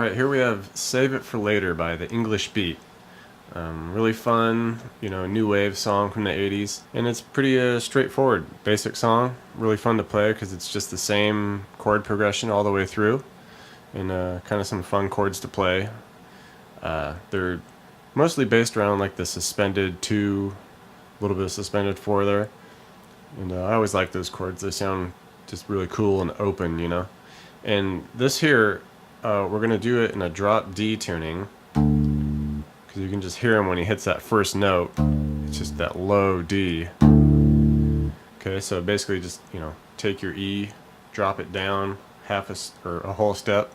Alright, here we have Save It For Later by the English Beat. Really fun, new wave song from the 80s. And it's pretty straightforward, basic song. Really fun to play because it's just the same chord progression all the way through. And kind of some fun chords to play. They're mostly based around like the suspended 2, a little bit of suspended 4 there. And I always like those chords. They sound just really cool and open. And this here, we're going to do it in a drop D tuning, because you can just hear him when he hits that first note. It's just that low D. Okay, so basically just, take your E, drop it down or a whole step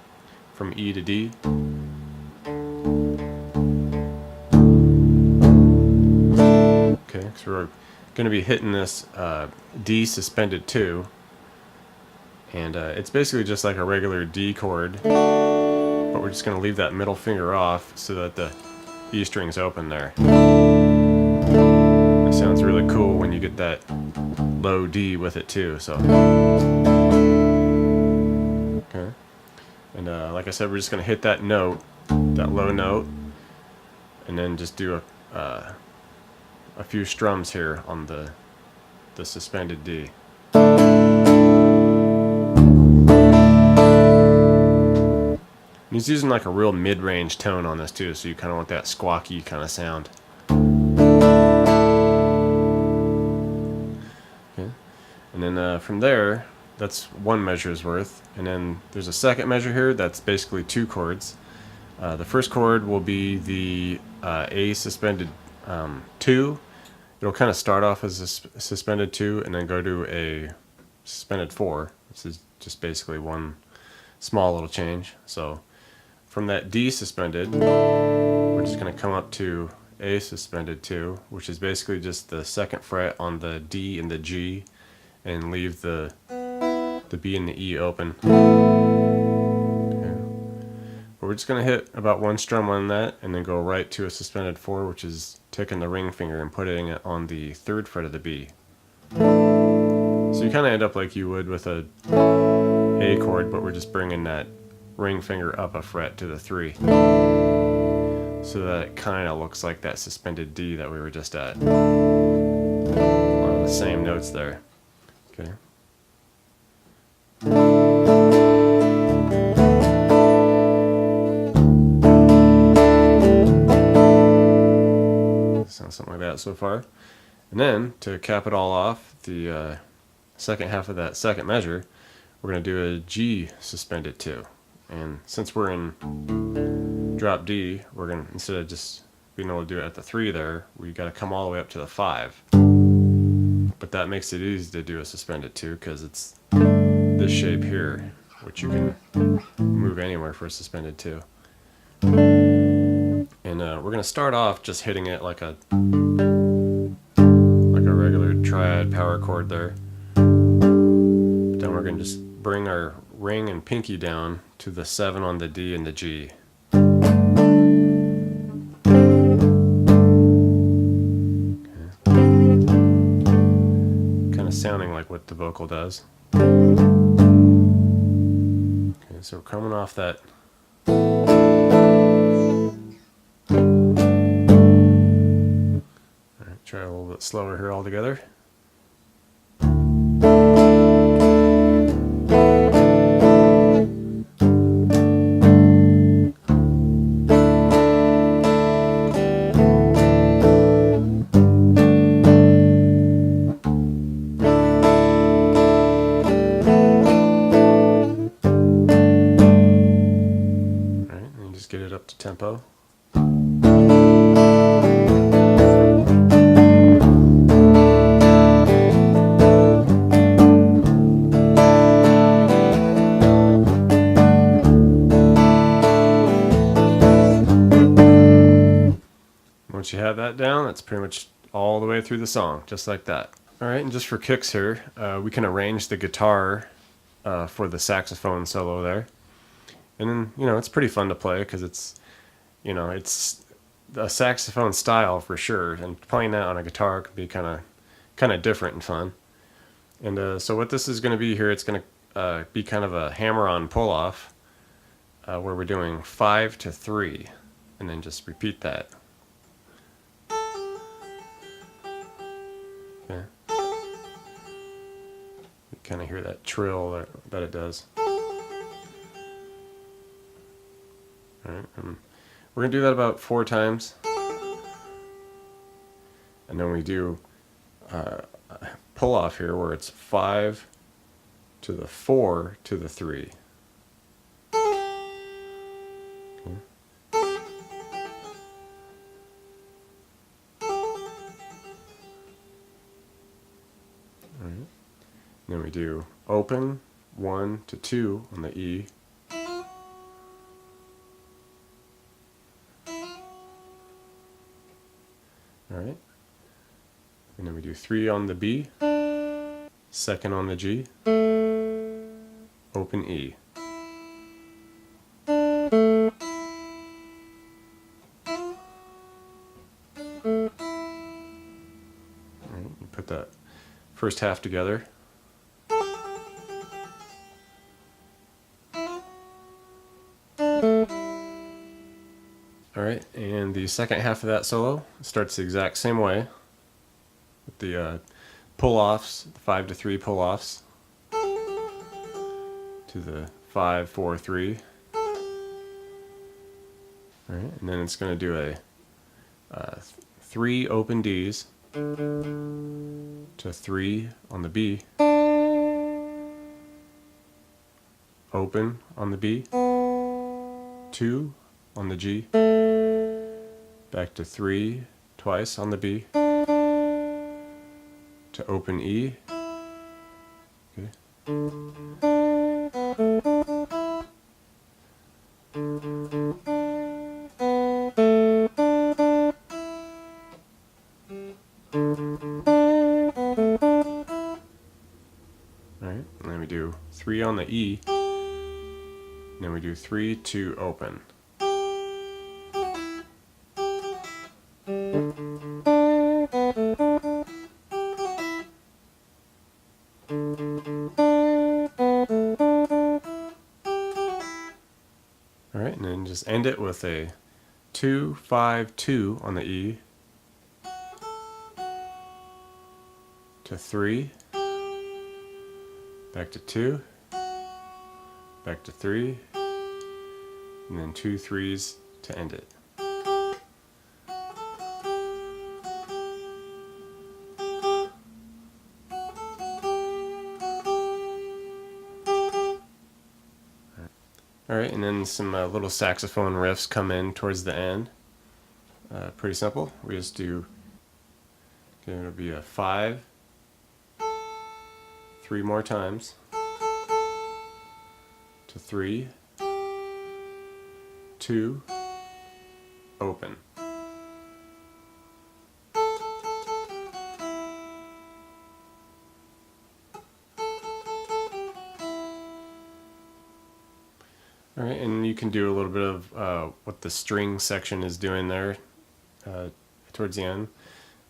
from E to D. Okay, so we're going to be hitting this D suspended 2. And it's basically just like a regular D chord, but we're just going to leave that middle finger off so that the E string's open there. It sounds really cool when you get that low D with it too. So, okay, and like I said, we're just going to hit that note, that low note, and then just do a few strums here on the suspended D. He's using like a real mid-range tone on this too, so you kind of want that squawky kind of sound. Okay. And then from there, that's one measure's worth. And then there's a second measure here that's basically 2 chords. The first chord will be the A suspended 2. It'll kind of start off as a suspended 2 and then go to a suspended 4. This is just basically one small little change. So from that D suspended, we're just going to come up to A suspended 2, which is basically just the 2nd fret on the D and the G, and leave the B and the E open. Okay. But we're just going to hit about 1 strum on that, and then go right to a suspended 4, which is taking the ring finger and putting it on the 3rd fret of the B. So you kind of end up like you would with a A chord, but we're just bringing that ring finger up a fret to the 3, so that it kind of looks like that suspended D that we were just at. One of the same notes there. Okay. Sounds something like that so far. And then to cap it all off, the second half of that second measure, we're going to do a G suspended 2. And since we're in drop D, we're going to, instead of just being able to do it at the 3 there, we got to come all the way up to the 5. But that makes it easy to do a suspended 2 because it's this shape here, which you can move anywhere for a suspended 2. And we're going to start off just hitting it like a regular triad power chord there. But then we're going to just bring our ring and pinky down to the 7 on the D and the G. Okay. Kind of sounding like what the vocal does. Okay, so we're coming off that. Alright, try a little bit slower here all together. Get it up to tempo. Once you have that down, that's pretty much all the way through the song, just like that. Alright, and just for kicks here, we can arrange the guitar for the saxophone solo there. And then, it's pretty fun to play because it's a saxophone style for sure, and playing that on a guitar can be kind of different and fun. And so what this is going to be here, it's going to be kind of a hammer-on pull-off. where we're doing 5 to 3, and then just repeat that. Okay. You kind of hear that trill that it does. Alright, we're going to do that about 4 times. And then we do pull off here where it's 5 to the 4 to the 3. Okay. Alright. Then we do open 1 to 2 on the E. Alright. And then we do 3 on the B, 2nd on the G, open E. Alright, you put that first half together. Alright, and the second half of that solo starts the exact same way with the pull-offs, 5 to 3 pull-offs to the 5, 4, 3. Alright, and then it's going to do a 3 open Ds to 3 on the B, open on the B, 2 on the G, back to 3 twice on the B, to open E. Okay. Alright, and then we do 3 on the E, and then we do 3 to open. Alright, and then just end it with a 2, 5, 2 on the E, to 3, back to 2, back to 3, and then 2 3s to end it. Alright, and then some little saxophone riffs come in towards the end. Pretty simple. We just do, okay, it'll be a 5, 3 more times, to 3, 2, open. Alright, and you can do a little bit of what the string section is doing there towards the end.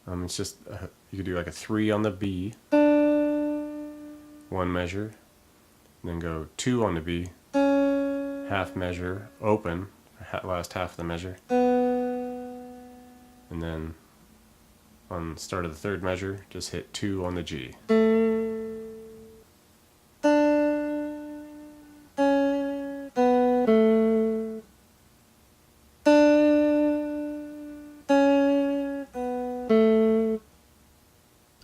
It's just, you could do like a 3 on the B, 1 measure, and then go 2 on the B, half measure, open, last half of the measure, and then on the start of the 3rd measure, just hit 2 on the G.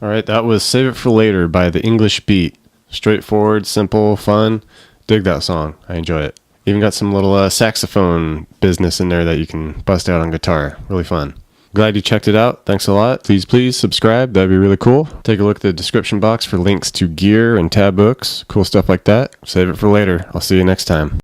Alright, that was Save It For Later by The English Beat. Straightforward, simple, fun. Dig that song. I enjoy it. Even got some little saxophone business in there that you can bust out on guitar. Really fun. Glad you checked it out. Thanks a lot. Please subscribe. That'd be really cool. Take a look at the description box for links to gear and tab books. Cool stuff like that. Save it for later. I'll see you next time.